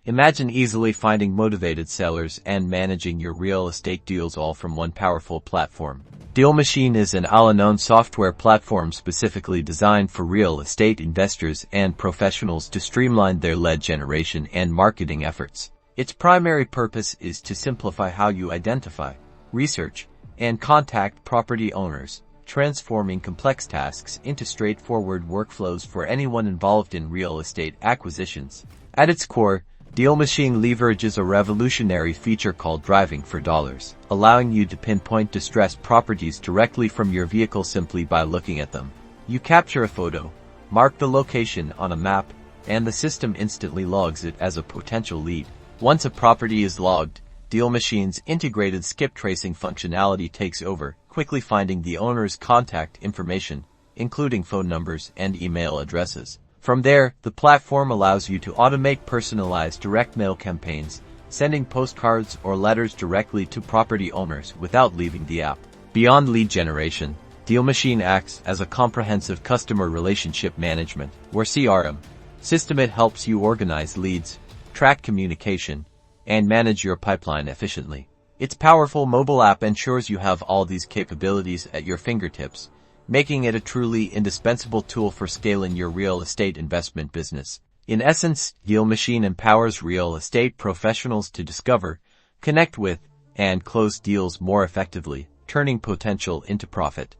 Imagine easily finding motivated sellers and managing your real estate deals all from one powerful platform. Dealmachine is an all-in-one software platform specifically designed for real estate investors and professionals to streamline their lead generation and marketing efforts. Its primary purpose is to simplify how you identify, research, and contact property owners, transforming complex tasks into straightforward workflows for anyone involved in real estate acquisitions. At its core, Dealmachine leverages a revolutionary feature called Driving for Dollars, allowing you to pinpoint distressed properties directly from your vehicle simply by looking at them. You capture a photo, mark the location on a map, and the system instantly logs it as a potential lead. Once a property is logged, Dealmachine's integrated skip tracing functionality takes over, quickly finding the owner's contact information, including phone numbers and email addresses. From there, the platform allows you to automate personalized direct mail campaigns, sending postcards or letters directly to property owners without leaving the app. Beyond lead generation, Dealmachine acts as a comprehensive customer relationship management, or CRM, system. It helps you organize leads, track communication, and manage your pipeline efficiently. Its powerful mobile app ensures you have all these capabilities at your fingertips, making it a truly indispensable tool for scaling your real estate investment business. In essence, Dealmachine empowers real estate professionals to discover, connect with, and close deals more effectively, turning potential into profit.